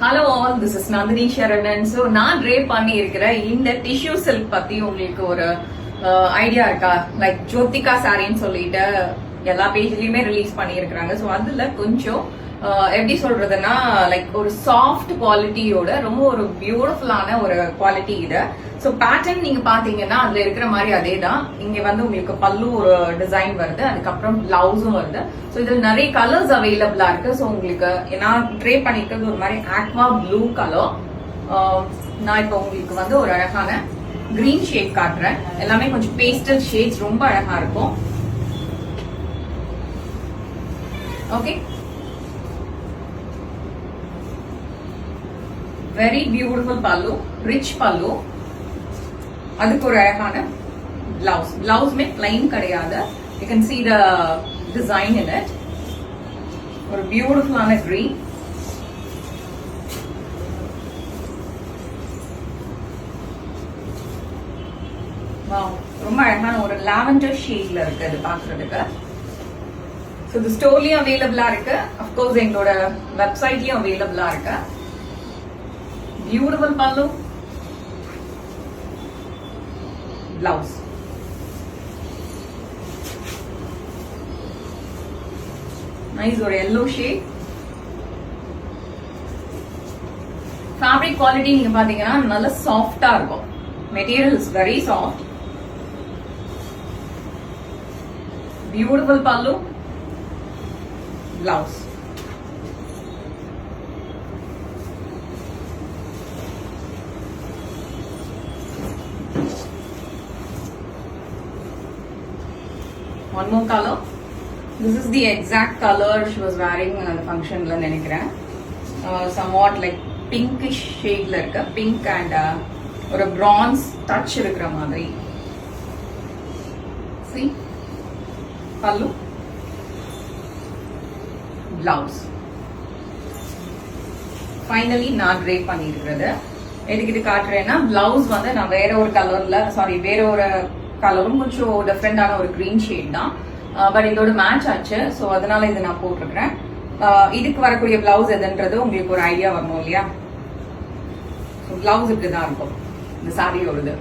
Hello all, this is Nandini Saravanan. So நான் drape பண்ணி இருக்கிற இந்த டிஷ்யூ சில்க் பத்தி உங்களுக்கு ஒரு ஐடியா இருக்கா? லைக் ஜோதிகா சாரின்னு சொல்லிட்டு எல்லா பேஜ்லயுமே ரிலீஸ் பண்ணி இருக்கிறாங்க. ஸோ அதுல கொஞ்சம் எப்படி சொல்றதுன்னா, லைக் ஒரு சாஃப்ட் குவாலிட்டியோட ரொம்ப ஒரு பியூட்டிஃபுல்லான ஒரு குவாலிட்டி இது. ஸோ பேட்டர்ன் நீங்க பாத்தீங்கன்னா அதுல இருக்கிற மாதிரி அதே தான். இங்க வந்து உங்களுக்கு பல்லு ஒரு டிசைன் வருது, அதுக்கப்புறம் பிளவுஸும் வருது. ஸோ இதுல நிறைய கலர்ஸ் அவைலபிளா இருக்கு. ஸோ உங்களுக்கு நான் ட்ரே பண்ணிருக்கிறது ஒரு மாதிரி ஆக்வா ப்ளூ கலர். நான் இப்போ உங்களுக்கு வந்து ஒரு அழகான கிரீன் ஷேட் காட்டுறேன். எல்லாமே கொஞ்சம் பேஸ்டல் ஷேட்ஸ், ரொம்ப அழகா இருக்கும். ஓகே, வெரி பியூட்டிஃபுல் பல்லு, ரிச் பல்லு. அதுக்கு ஒரு அழகான பிளவுஸ். பிளவுஸ்மே பிளைன் கிடையாது. You can see the design in it. ஒரு பியூட்டிஃபுல்லான green. வாவ், ரொம்ப அழகான ஒரு லாவெண்டர் ஷேட்ல இருக்கு இது பாக்குறதுக்கு. ஸோ இது ஸ்டோர்லயும் அவைலபிளா இருக்கு, அஃப்கோர்ஸ் எங்களோட வெப்சைட்லயும் அவைலபிளா இருக்கு. பியூட்டிஃபுல் பல்லு, பிளவுஸ். நைஸ் ஒரு yellow ஷேட். ஃபேப்ரிக் குவாலிட்டி நீங்க பாத்தீங்கன்னா நல்ல சாஃப்டா இருக்கும். Material is very soft. Beautiful பல்லு, blouse. One more color. This is the exact color she was wearing at the function la nenikiren. Somewhat like pinkish shade la irukku, pink and or a bronze touch irukra madri. See, pallu, blouse. Finally நான் drape பண்ணி இருக்கிறது. எதுக்கு இது காட்டுறேன்னா, blouse வந்து நான் வேற ஒரு கலர்ல, வேற ஒரு கலரும் கொஞ்சம் டிஃப்ரெண்டான ஒரு கிரீன் ஷேட் தான். பட் இதோட மேட்ச் ஆச்சு. ஸோ அதனால இதை நான் போட்டிருக்கிறேன். இதுக்கு வரக்கூடிய பிளவுஸ் எதுன்றது உங்களுக்கு ஒரு ஐடியா வரணும் இல்லையா? பிளவுஸ் இப்படிதான் இருக்கும் இந்த சாரியோடது.